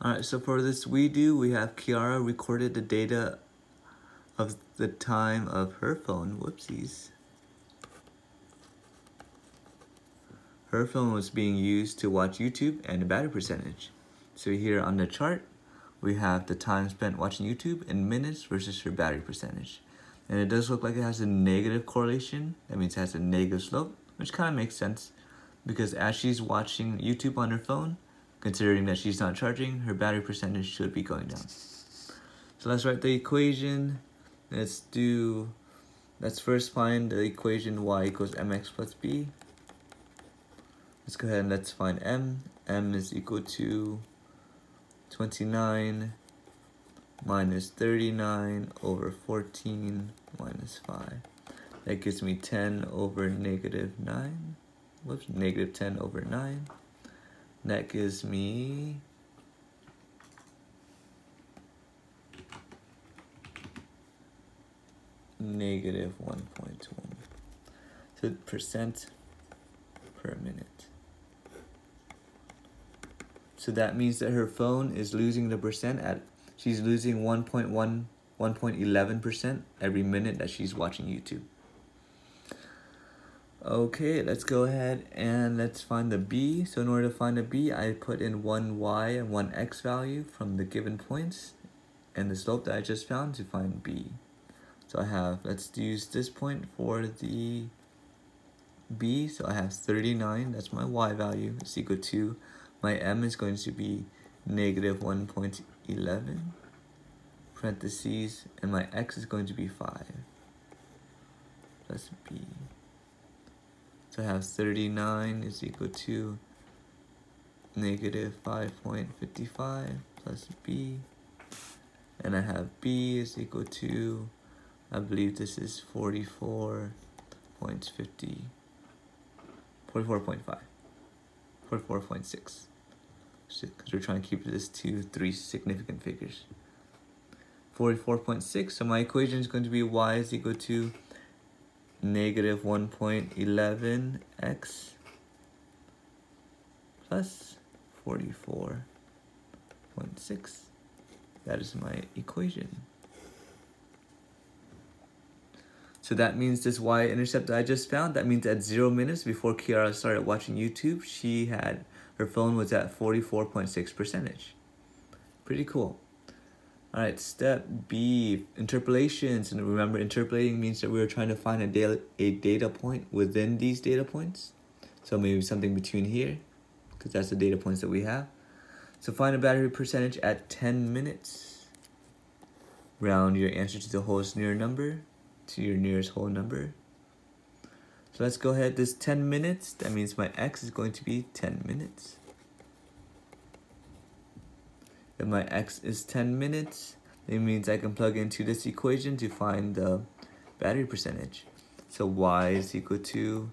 Alright, so for this we have Kiara recorded the data of the time of her phone. Whoopsies. Her phone was being used to watch YouTube and the battery percentage. So here on the chart, we have the time spent watching YouTube in minutes versus her battery percentage. And it does look like it has a negative correlation. That means it has a negative slope, which kind of makes sense because as she's watching YouTube on her phone, considering that she's not charging, her battery percentage should be going down. So let's write the equation. Let's first find the equation y equals mx plus b. Let's go ahead and let's find m. M is equal to 29 minus 39 over 14 minus 5. That gives me 10 over negative 9. Whoops, negative 10 over 9. That gives me negative 1.1. So percent per minute. So that means that her phone is losing the percent she's losing 1.11% every minute that she's watching YouTube. Okay, let's go ahead and let's find the B. So in order to find the B, I put in one Y and one X value from the given points and the slope that I just found to find B. So I have, let's use this point for the B. So I have 39, that's my Y value, is equal to, my M is going to be negative 1.11, parentheses, and my X is going to be 5, plus B. So I have 39 is equal to negative 5.55 plus B. And I have B is equal to, I believe this is 44.5. 44.6. Because we're trying to keep this to 3 significant figures. 44.6, so my equation is going to be y is equal to negative 1.11x plus 44.6. That is my equation. So that means this y-intercept that I just found, that means at 0 minutes before Kiara started watching YouTube, her phone was at 44.6%. Pretty cool. Alright, step B, interpolations. And remember, interpolating means that we were trying to find a data point within these data points. So maybe something between here, because that's the data points that we have. So find a battery percentage at 10 minutes. Round your answer to the whole near number, to your nearest whole number. So let's go ahead, this 10 minutes, that means my X is going to be 10 minutes. If my X is 10 minutes, it means I can plug into this equation to find the battery percentage. So Y is equal to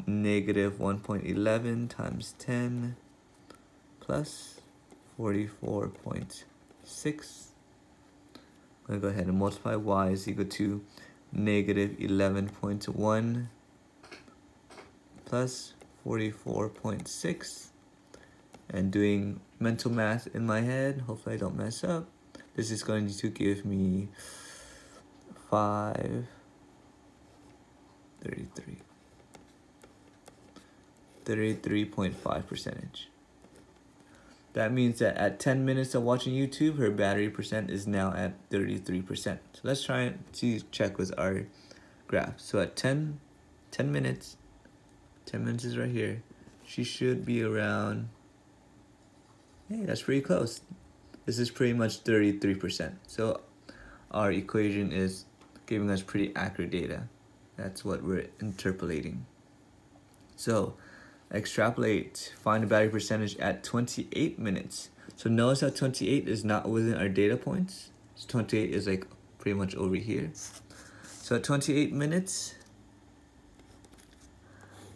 negative 1.11 times 10 plus 44.6. I'm going to go ahead and multiply. Y is equal to negative 11.1 plus 44.6. And doing mental math in my head, hopefully I don't mess up, this is going to give me 33.5%. That means that at 10 minutes of watching YouTube, her battery percent is now at 33%. So let's try to check with our graph. So at 10 minutes, 10 minutes is right here, she should be around, hey, that's pretty close. This is pretty much 33%. So our equation is giving us pretty accurate data. That's what we're interpolating. So extrapolate, find the battery percentage at 28 minutes. So notice how 28 is not within our data points. So 28 is like pretty much over here. So at 28 minutes,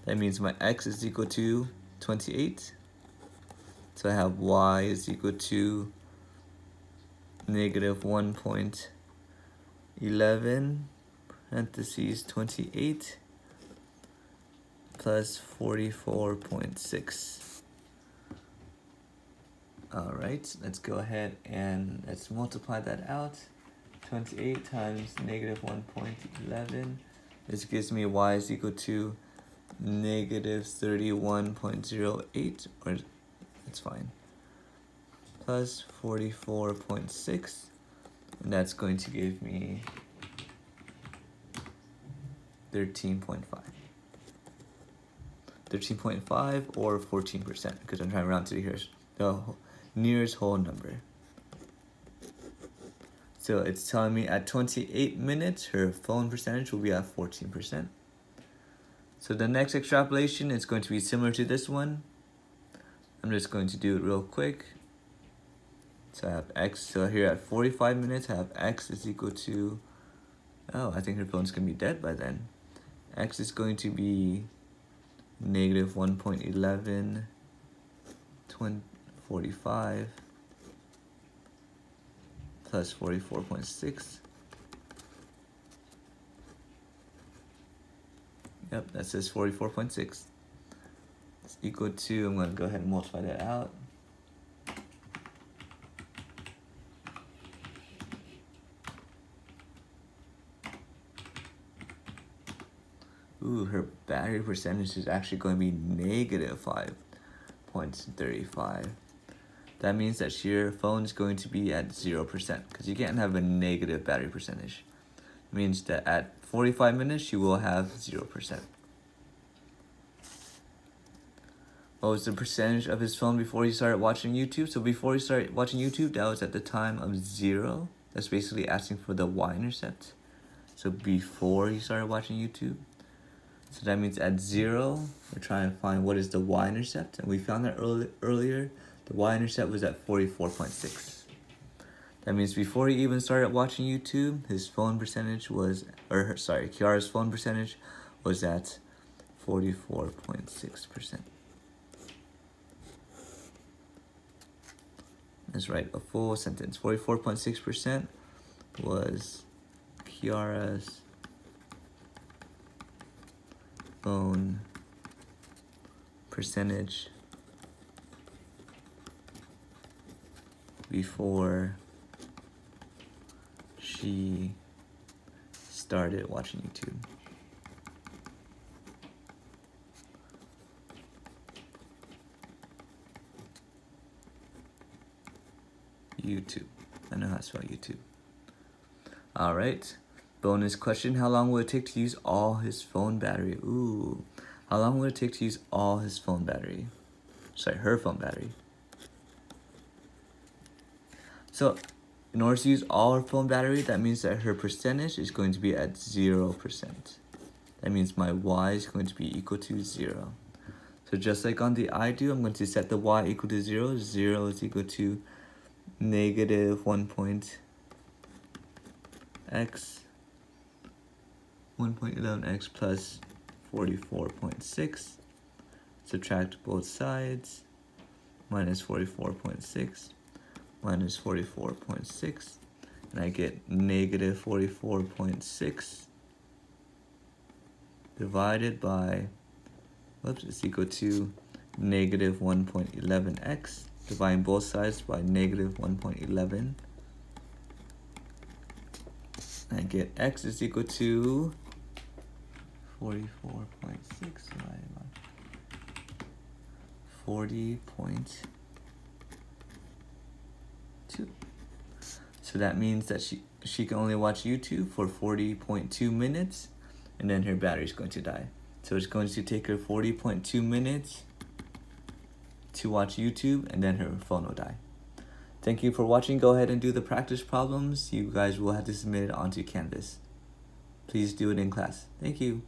that means my X is equal to 28. So I have Y is equal to negative 1.11 parentheses 28 plus 44.6. All right, let's go ahead and let's multiply that out. 28 times negative 1.11. This gives me y is equal to negative 31.08, or it's fine, plus 44.6, and that's going to give me 13.5. 13.5 or 14%, because I'm trying to round to the nearest whole number. So it's telling me at 28 minutes, her phone percentage will be at 14%. So the next extrapolation is going to be similar to this one. I'm just going to do it real quick. So I have x, so here at 45 minutes, I have x is equal to, oh, I think her phone's going to be dead by then. X is going to be negative 1.11, 45, plus 44.6. Yep, that says 44.6. It's equal to, I'm going to go ahead and multiply that out. Ooh, her battery percentage is actually going to be negative 5.35. That means that your phone is going to be at 0%, because you can't have a negative battery percentage. It means that at 45 minutes, you will have 0%. What was the percentage of his phone before he started watching YouTube? So before he started watching YouTube, that was at the time of 0. That's basically asking for the y-intercept. So before he started watching YouTube. So that means at 0, we're trying to find what is the y-intercept. And we found that earlier. The y-intercept was at 44.6. That means before he even started watching YouTube, his phone percentage was, Kiara's phone percentage was at 44.6%. Let's write a full sentence. 44.6% was Kiara's phone percentage before she started watching YouTube. YouTube. I know how to spell YouTube. Alright. Bonus question. How long will it take to use all his phone battery? Ooh. How long will it take to use all his phone battery? Sorry, her phone battery. So, in order to use all her phone battery, that means that her percentage is going to be at 0%. That means my y is going to be equal to 0. So just like on the I do, I'm going to set the y equal to 0. 0 is equal to negative 1.11x plus 44.6. Subtract both sides. Minus 44.6 minus 44.6. And I get negative 44.6 divided by, is equal to negative 1.11x. Dividing both sides by negative 1.11. I get x is equal to 44.6 divided by 40.2. So that means that she can only watch YouTube for 40.2 minutes, and then her battery is going to die. So it's going to take her 40.2 minutes to watch YouTube, and then her phone will die. Thank you for watching. Go ahead and do the practice problems. You guys will have to submit it onto Canvas. Please do it in class. Thank you.